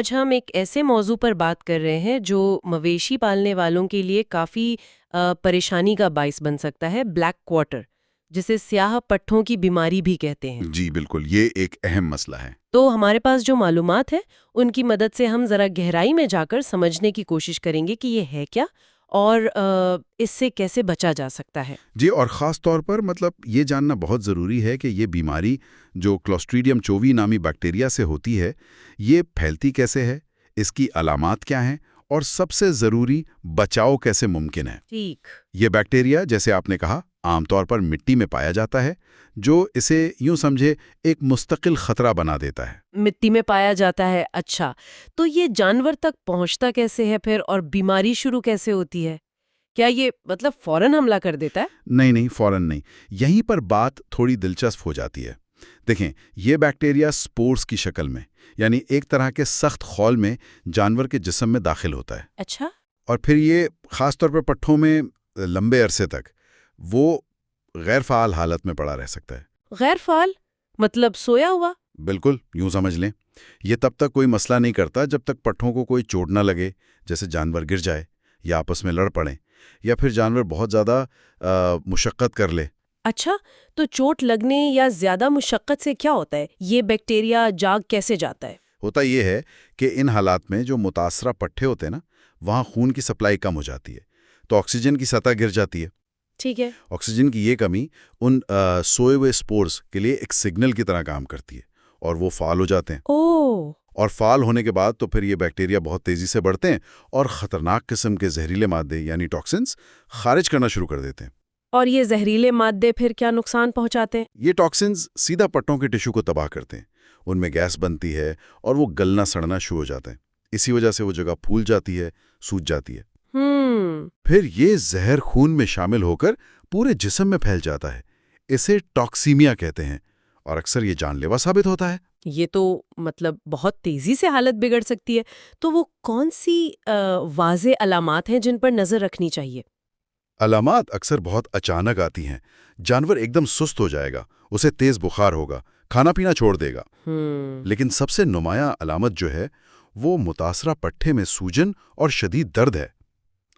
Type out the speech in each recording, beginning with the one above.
آج ہم ایک ایسے موضوع پر بات کر رہے ہیں جو مویشی پالنے والوں کے لیے کافی پریشانی کا باعث بن سکتا ہے، بلیک کوارٹر، جسے سیاہ پٹھوں کی بیماری بھی کہتے ہیں۔ جی بالکل، یہ ایک اہم مسئلہ ہے۔ تو ہمارے پاس جو معلومات ہے ان کی مدد سے ہم ذرا گہرائی میں جا کر سمجھنے کی کوشش کریں گے کہ یہ ہے کیا اور اس سے کیسے بچا جا سکتا ہے۔ جی، اور خاص طور پر یہ جاننا بہت ضروری ہے کہ یہ بیماری جو کلوسٹریڈیم چووی نامی بیکٹیریا سے ہوتی ہے، یہ پھیلتی کیسے ہے، اس کی علامات کیا ہیں، اور سب سے ضروری بچاؤ کیسے ممکن ہے۔ ٹھیک۔ یہ بیکٹیریا، جیسے آپ نے کہا، عام طور پر مٹی میں پایا جاتا ہے، جو اسے یوں سمجھے ایک مستقل خطرہ بنا دیتا ہے۔ مٹی میں پایا جاتا ہے، اچھا۔ تو یہ جانور تک پہنچتا کیسے ہے پھر، اور بیماری شروع کیسے ہوتی ہے؟ کیا یہ فوراً حملہ کر دیتا ہے؟ نہیں، فوراً نہیں۔ یہیں پر بات تھوڑی دلچسپ ہو جاتی ہے۔ دیکھیں، یہ بیکٹیریا سپورز کی شکل میں، یعنی ایک طرح کے سخت خول میں جانور کے جسم میں داخل ہوتا ہے۔ اچھا۔ اور پھر یہ خاص طور پر پٹھوں میں لمبے عرصے تک وہ غیر فعال حالت میں پڑا رہ سکتا ہے۔ غیر فعال مطلب سویا ہوا؟ بالکل، یوں سمجھ لیں۔ یہ تب تک کوئی مسئلہ نہیں کرتا جب تک پٹھوں کو کوئی چوٹ نہ لگے، جیسے جانور گر جائے یا آپس میں لڑ پڑیں، یا پھر جانور بہت زیادہ مشقت کر لے۔ اچھا، تو چوٹ لگنے یا زیادہ مشقت سے کیا ہوتا ہے؟ یہ بیکٹیریا جاگ کیسے جاتا ہے؟ ہوتا یہ ہے کہ ان حالات میں جو متاثرہ پٹھے ہوتے ہیں نا، وہاں خون کی سپلائی کم ہو جاتی ہے، تو آکسیجن کی سطح گر جاتی ہے۔ ٹھیک ہے۔ آکسیجن کی یہ کمی ان سوئے ہوئے سپورز کے لیے ایک سگنل کی طرح کام کرتی ہے، اور وہ فعال ہو جاتے ہیں۔ اوہ! اور فعال ہونے کے بعد تو پھر یہ بیکٹیریا بہت تیزی سے بڑھتے ہیں اور خطرناک قسم کے زہریلے مادے یعنی ٹاکسنز خارج کرنا شروع کر دیتے ہیں۔ اور یہ زہریلے مادے پھر کیا نقصان پہنچاتے ہیں؟ یہ ٹاکسنز سیدھا پٹھوں کے ٹشو کو تباہ کرتے ہیں، ان میں گیس بنتی ہے اور وہ گلنا سڑنا شروع ہو جاتا ہے۔ اسی وجہ سے وہ جگہ پھول جاتی ہے، سوج جاتی ہے۔ پھر یہ زہر خون میں شامل ہو کر پورے جسم میں پھیل جاتا ہے۔ اسے ٹاکسیمیا کہتے ہیں، اور اکثر یہ جان لیوا ثابت ہوتا ہے۔ یہ تو بہت تیزی سے حالت بگڑ سکتی ہے۔ تو وہ کون سی واضح علامات ہیں جن پر نظر رکھنی چاہیے؟ علامات اکثر بہت اچانک آتی ہیں۔ جانور ایک دم سست ہو جائے گا، اسے تیز بخار ہوگا، کھانا پینا چھوڑ دے گا۔ لیکن سب سے نمایاں علامت جو ہے وہ متاثرہ پٹھے میں سوجن اور شدید درد ہے۔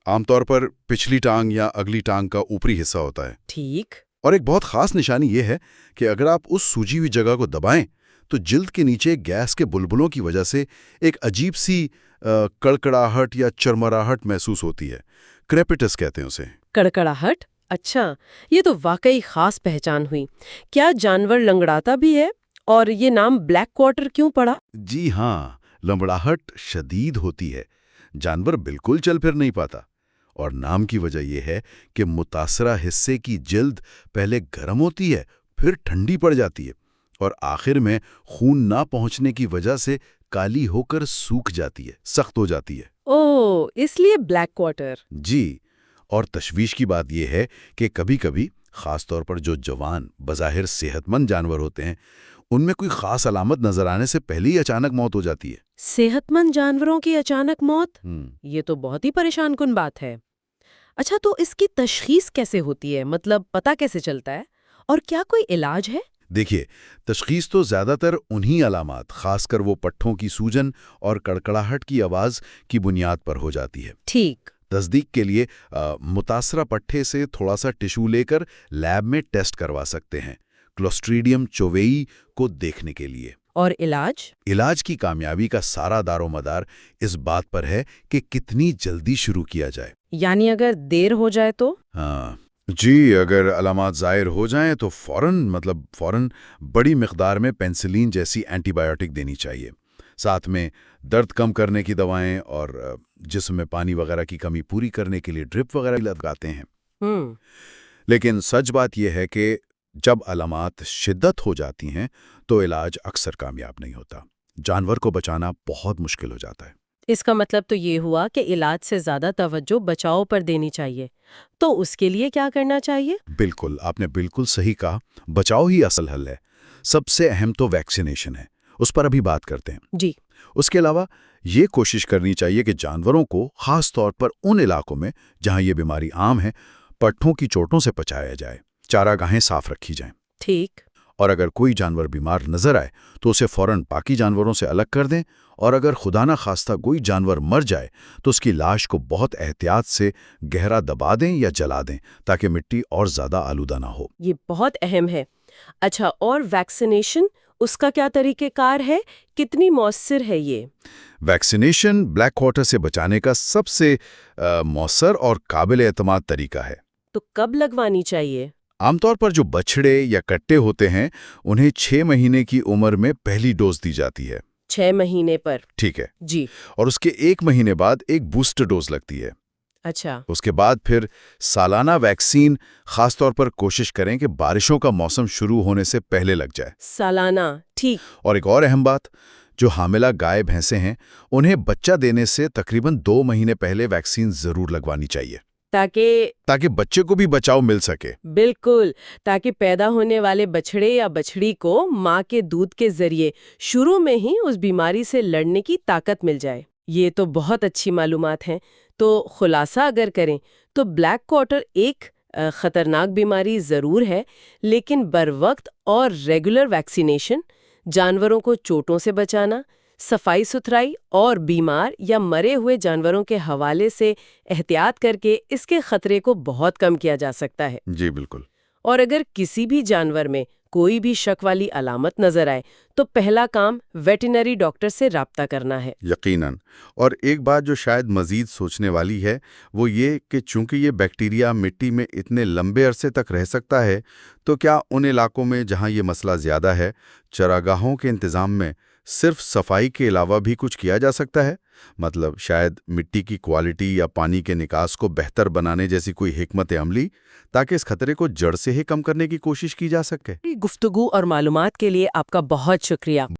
عام طور پر پچھلی ٹانگ یا اگلی ٹانگ کا اوپری حصہ ہوتا ہے۔ ٹھیک۔ اور ایک بہت خاص نشانی یہ ہے کہ اگر آپ اس سوجی ہوئی جگہ کو دبائیں تو جلد کے نیچے گیس کے بلبلوں کی وجہ سے ایک عجیب سی کڑکڑاہٹ یا چرمراہٹ محسوس ہوتی ہے۔ کریپٹس کہتے ہیں اسے۔ کڑکڑاہٹ؟ اچھا، یہ تو واقعی خاص پہچان ہوئی۔ کیا جانور لنگڑاتا بھی ہے؟ اور یہ نام بلیک کوارٹر کیوں پڑا؟ جی ہاں، لنگڑاہٹ شدید ہوتی ہے، جانور بالکل چل پھر نہیں پاتا، اور نام کی وجہ یہ ہے کہ متاثرہ حصے کی جلد پہلے گرم ہوتی ہے، پھر ٹھنڈی پڑ جاتی ہے، اور آخر میں خون نہ پہنچنے کی وجہ سے کالی ہو کر سوکھ جاتی ہے، سخت ہو جاتی ہے۔ اوہ، اس لیے بلیک کوارٹر۔ جی، اور تشویش کی بات یہ ہے کہ کبھی کبھی خاص طور پر جو جوان بظاہر صحت مند جانور ہوتے ہیں، ان میں کوئی خاص علامت نظر آنے سے پہلے ہی اچانک موت ہو جاتی ہے۔ صحت مند جانوروں کی اچانک موت؟ یہ تو بہت ہی پریشان کن بات ہے۔ اچھا، تو اس کی تشخیص کیسے ہوتی ہے؟ پتہ کیسے چلتا ہے؟ اور کیا کوئی علاج ہے؟ دیکھیے، تشخیص تو زیادہ تر انہی علامات، خاص کر وہ پٹھوں کی سوجن اور کڑکڑاہٹ کی آواز کی بنیاد پر ہو جاتی ہے۔ ٹھیک۔ تصدیق کے لیے متاثرہ پٹھے سے تھوڑا سا ٹشو لے کر لیب میں ٹیسٹ کروا سکتے ہیں، کلوسٹریڈیم چوویئی کو دیکھنے کے لیے۔ اور علاج؟ علاج کی کامیابی کا سارا دار و مدار اس بات پر ہے کہ کتنی جلدی شروع کیا جائے۔ یعنی اگر دیر ہو جائے تو؟ ہاں جی، اگر علامات ظاہر ہو جائیں تو فوراً بڑی مقدار میں پینسلین جیسی اینٹی بائیوٹک دینی چاہیے، ساتھ میں درد کم کرنے کی دوائیں، اور جسم میں پانی وغیرہ کی کمی پوری کرنے کے لیے ڈرپ وغیرہ لگاتے ہیں۔ لیکن سچ بات یہ ہے کہ جب علامات شدت ہو جاتی ہیں تو علاج اکثر کامیاب نہیں ہوتا، جانور کو بچانا بہت مشکل ہو جاتا ہے۔ اس کا مطلب تو یہ ہوا کہ علاج سے زیادہ توجہ بچاؤ پر دینی چاہیے۔ تو اس کے لیے کیا کرنا چاہیے؟ بالکل، آپ نے بالکل صحیح کہا، بچاؤ ہی اصل حل ہے۔ سب سے اہم تو ویکسینیشن ہے، اس پر ابھی بات کرتے ہیں۔ جی۔ اس کے علاوہ یہ کوشش کرنی چاہیے کہ جانوروں کو خاص طور پر ان علاقوں میں جہاں یہ بیماری عام ہے، پٹھوں کی چوٹوں سے بچایا جائے، چارہ گاہیں صاف رکھی جائیں۔ ٹھیک۔ اور اگر کوئی جانور بیمار نظر آئے تو اسے فوراً باقی جانوروں سے الگ کر دیں اور اگر خدا نہ خواستہ کوئی جانور مر جائے تو اس کی لاش کو بہت احتیاط سے گہرا دبا دیں یا جلا دیں تاکہ مٹی اور زیادہ آلودہ نہ ہو۔ یہ بہت اہم ہے۔ اچھا، اور ویکسینیشن، اس کا کیا طریقہ کار ہے؟ کتنی مؤثر ہے یہ؟ ویکسینیشن بلیک واٹر سے بچانے کا سب سے مؤثر اور قابل اعتماد طریقہ ہے۔ تو کب لگوانی چاہیے؟ عام طور پر جو بچھڑے یا کٹے ہوتے ہیں انہیں 6 مہینے کی عمر میں پہلی ڈوز دی جاتی ہے۔ 6 مہینے پر؟ ٹھیک ہے جی۔ اور اس کے 1 مہینے بعد ایک بوسٹر ڈوز لگتی ہے۔ اچھا۔ اس کے بعد پھر سالانہ ویکسین، خاص طور پر کوشش کریں کہ بارشوں کا موسم شروع ہونے سے پہلے لگ جائے۔ سالانہ، ٹھیک۔ اور ایک اور اہم بات، جو حاملہ گائے بھینسیں ہیں انہیں بچہ دینے سے تقریباً 2 مہینے پہلے ویکسین ضرور لگوانی چاہیے تاکہ بچے کو بھی بچاؤ مل سکے۔ بالکل، تاکہ پیدا ہونے والے بچڑے یا بچڑی کو ماں کے دودھ کے ذریعے شروع میں ہی اس بیماری سے لڑنے کی طاقت مل جائے۔ یہ تو بہت اچھی معلومات ہیں۔ تو خلاصہ اگر کریں تو بلیک واٹر ایک خطرناک بیماری ضرور ہے، لیکن بروقت اور ریگولر ویکسینیشن، جانوروں کو چوٹوں سے بچانا، صفائی ستھرائی اور بیمار یا مرے ہوئے جانوروں کے حوالے سے احتیاط کر کے اس کے خطرے کو بہت کم کیا جا سکتا ہے۔ جی بالکل۔ اور اگر کسی بھی جانور میں کوئی بھی شک والی علامت نظر آئے تو پہلا کام ویٹرنری ڈاکٹر سے رابطہ کرنا ہے۔ یقیناً۔ اور ایک بات جو شاید مزید سوچنے والی ہے وہ یہ کہ چونکہ یہ بیکٹیریا مٹی میں اتنے لمبے عرصے تک رہ سکتا ہے، تو کیا ان علاقوں میں جہاں یہ مسئلہ زیادہ ہے چراگاہوں کے انتظام میں صرف صفائی کے علاوہ بھی کچھ کیا جا سکتا ہے؟ مطلب شاید مٹی کی کوالٹی یا پانی کے نکاس کو بہتر بنانے جیسی کوئی حکمت عملی، تاکہ اس خطرے کو جڑ سے ہی کم کرنے کی کوشش کی جا سکے۔ گفتگو اور معلومات کے لیے آپ کا بہت شکریہ۔